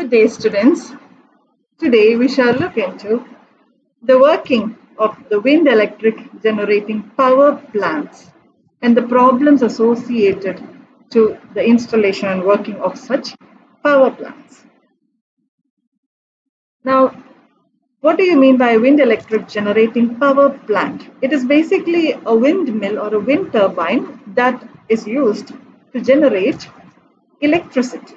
Good day, students. Today we shall look into the working of the wind electric generating power plants and the problems associated to the installation and working of such power plants. Now, what do you mean by a wind electric generating power plant? It is basically a windmill or a wind turbine that is used to generate electricity.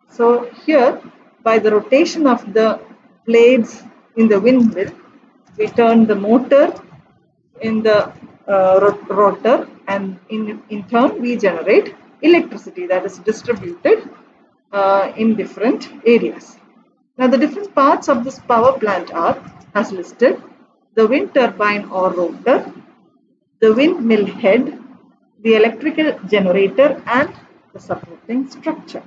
So here, by the rotation of the blades in the windmill, we turn the motor in the rotor, and in turn we generate electricity that is distributed in different areas. Now the different parts of this power plant are as listed: the wind turbine or rotor, the windmill head, the electrical generator, and the supporting structure.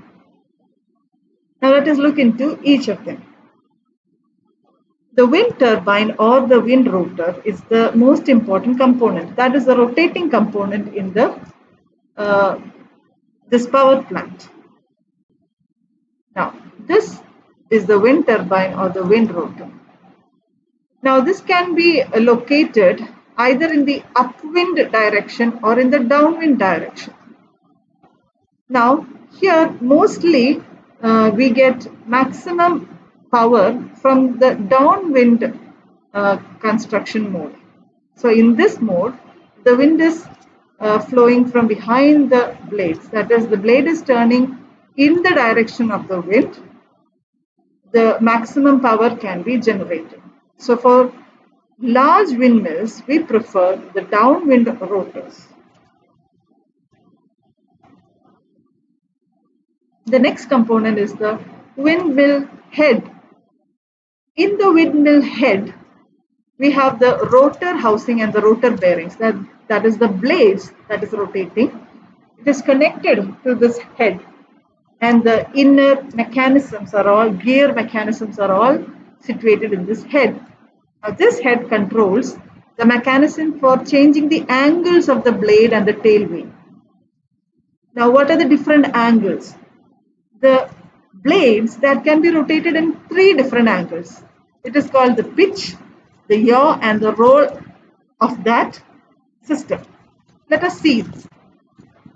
Now let us look into each of them. The wind turbine or the wind rotor is the most important component. That is the rotating component in the this power plant. Now this is the wind turbine or the wind rotor. Now this can be located either in the upwind direction or in the downwind direction. Now here mostly we get maximum power from the downwind construction mode. So in this mode, the wind is flowing from behind the blades. That is, the blade is turning in the direction of the wind. The maximum power can be generated. So for large windmills, we prefer the downwind rotors. The next component is the windmill head. In the windmill head, we have the rotor housing and the rotor bearings. That is the blades that is rotating. It is connected to this head, and the inner mechanisms are all, gear mechanisms are all situated in this head. Now this head controls the mechanism for changing the angles of the blade and the tail wheel. Now what are the different angles? The blades that can be rotated in 3 different angles. It is called the pitch, the yaw, and the roll of that system. Let us see this.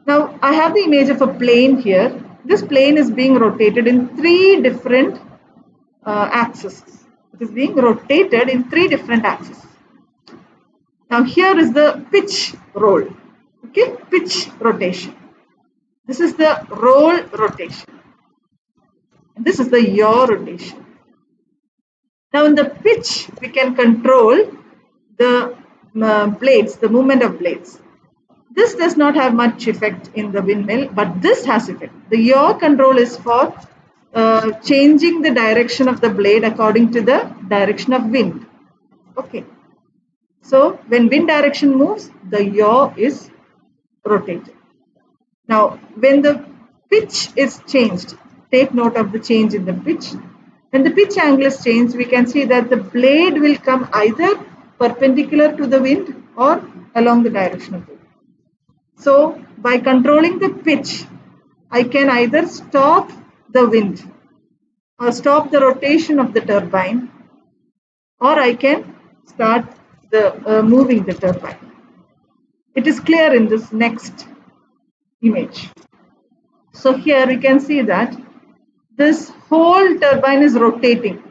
Now I have the image of a plane here. This plane is being rotated in 3 different axes. It is being rotated in 3 different axes. Now here is the pitch roll. Okay, pitch rotation. This is the roll rotation. This is the yaw rotation. Now in the pitch, we can control the blades, the movement of blades. This does not have much effect in the windmill, but this has effect. The yaw control is for changing the direction of the blade according to the direction of wind. Okay. So when wind direction moves, the yaw is rotated. Now when the pitch is changed, take note of the change in the pitch. When the pitch angle is changed, we can see that the blade will come either perpendicular to the wind or along the direction of the wind. So by controlling the pitch, I can either stop the wind or stop the rotation of the turbine, or I can start the moving the turbine. It is clear in this next image. So here we can see that this whole turbine is rotating.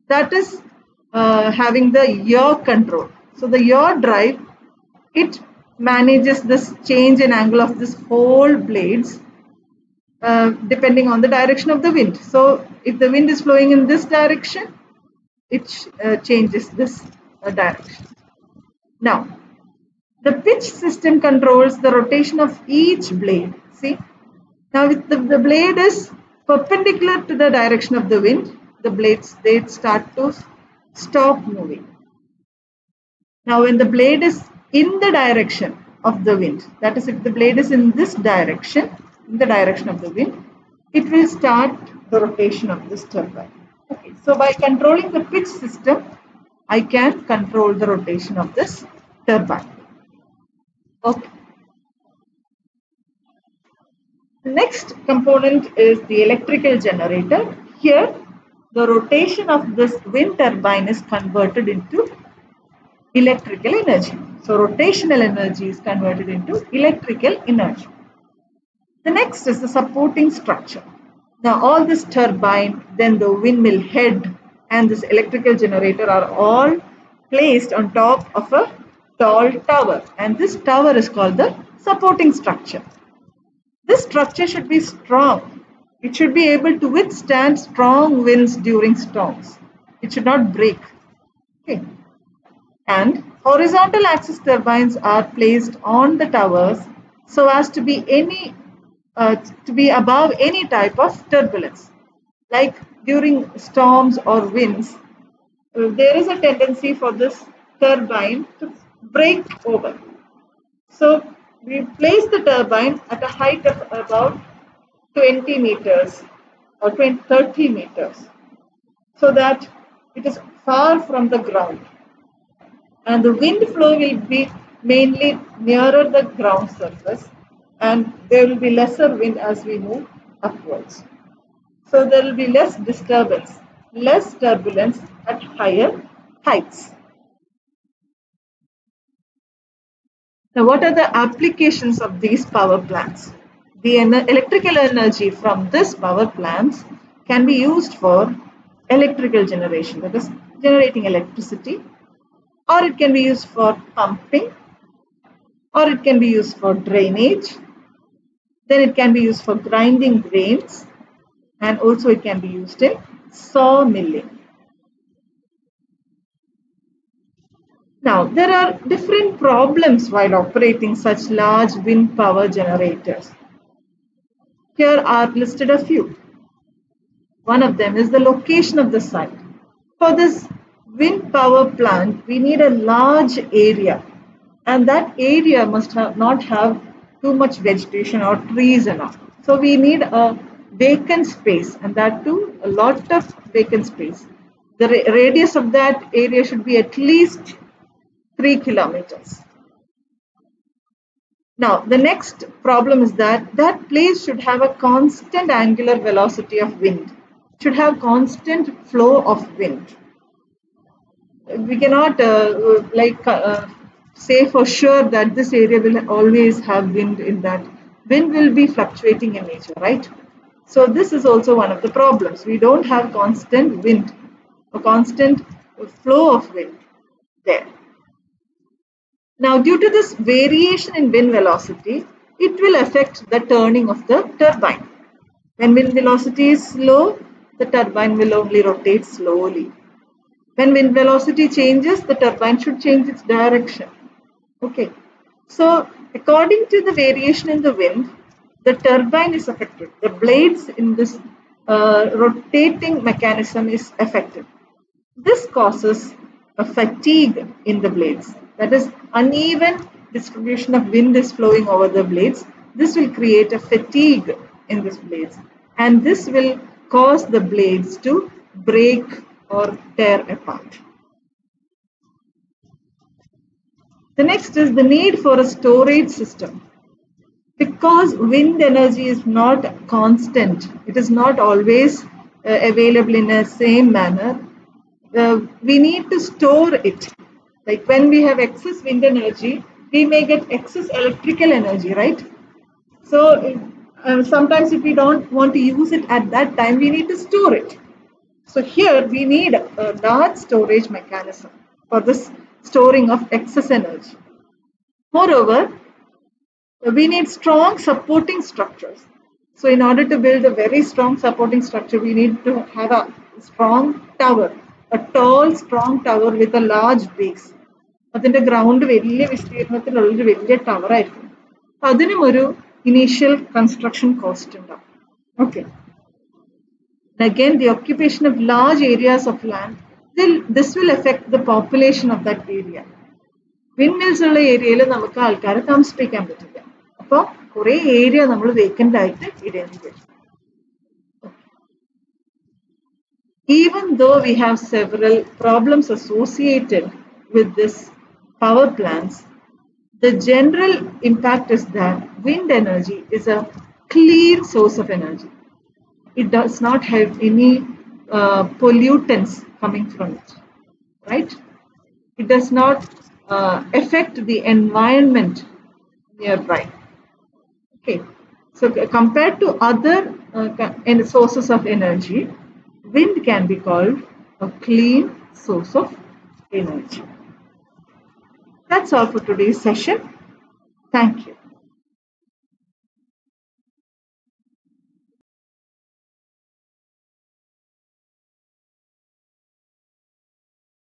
That is having the yaw control. So the yaw drive, it manages this change in angle of this whole blades depending on the direction of the wind. So if the wind is flowing in this direction, it changes this direction. Now, the pitch system controls the rotation of each blade. See, now if the blade is perpendicular to the direction of the wind, the blades, they start to stop moving. Now when the blade is in the direction of the wind, that is, if the blade is in this direction, in the direction of the wind, it will start the rotation of this turbine. Okay, so by controlling the pitch system, I can control the rotation of this turbine. Okay. The next component is the electrical generator. Here, the rotation of this wind turbine is converted into electrical energy. So rotational energy is converted into electrical energy. The next is the supporting structure. Now all this turbine, then the windmill head and this electrical generator are all placed on top of a tall tower, and this tower is called the supporting structure. This structure should be strong. It should be able to withstand strong winds during storms. It should not break. Okay. And horizontal axis turbines are placed on the towers so as to be above any type of turbulence. Like during storms or winds, there is a tendency for this turbine to break over. So we place the turbine at a height of about 20 meters or 20, 30 meters so that it is far from the ground, and the wind flow will be mainly nearer the ground surface, and there will be lesser wind as we move upwards. So there will be less disturbance, less turbulence at higher heights. Now, what are the applications of these power plants? The electrical energy from this power plants can be used for electrical generation, that is, generating electricity, or it can be used for pumping, or it can be used for drainage. Then it can be used for grinding grains, and also it can be used in sawmilling. Now, there are different problems while operating such large wind power generators. Here are listed a few. One of them is the location of the site. For this wind power plant, we need a large area, and that area must not have too much vegetation or trees and all. So we need a vacant space, and that too a lot of vacant space. The radius of that area should be at least 3 kilometers. Now, the next problem is that that place should have a constant angular velocity of wind, should have constant flow of wind. We cannot say for sure that this area will always have wind in that. Wind will be fluctuating in nature, right? So this is also one of the problems. We don't have constant wind, a constant flow of wind there. Now, due to this variation in wind velocity, it will affect the turning of the turbine. When wind velocity is low, the turbine will only rotate slowly. When wind velocity changes, the turbine should change its direction. Okay. So, according to the variation in the wind, the turbine is affected. The blades in this rotating mechanism is affected. This causes a fatigue in the blades. That is, uneven distribution of wind is flowing over the blades. This will create a fatigue in these blades, and this will cause the blades to break or tear apart. The next is the need for a storage system. Because wind energy is not constant, it is not always available in a same manner, we need to store it. Like when we have excess wind energy, we may get excess electrical energy, right? So sometimes if we don't want to use it at that time, we need to store it. So here we need a large storage mechanism for this storing of excess energy. Moreover, we need strong supporting structures. So in order to build a very strong supporting structure, we need to have a strong tower, a tall, strong tower with a large base. അതിൻ്റെ ground വലിയ വിസ്തീർണത്തിലുള്ളൊരു വലിയ tower ആയിരിക്കും. അതിനും ഒരു initial construction cost ഉണ്ടാവും. Okay. Again, the occupation of large areas of land, this will affect the population of that area. Windmills ഉള്ള ഏരിയയിൽ നമുക്ക് ആൾക്കാരെ താമസിപ്പിക്കാൻ പറ്റില്ല. അപ്പോൾ കുറേ ഏരിയ നമ്മൾ വേക്കൻ്റ് ആയിട്ട് ഇടേണ്ടി വരും. Even though we have several problems associated with this power plants, the general impact is that wind energy is a clean source of energy. It does not have any pollutants coming from it, right? It does not affect the environment nearby. Okay, so compared to other sources of energy, wind can be called a clean source of energy. That's all for today's session. Thank you.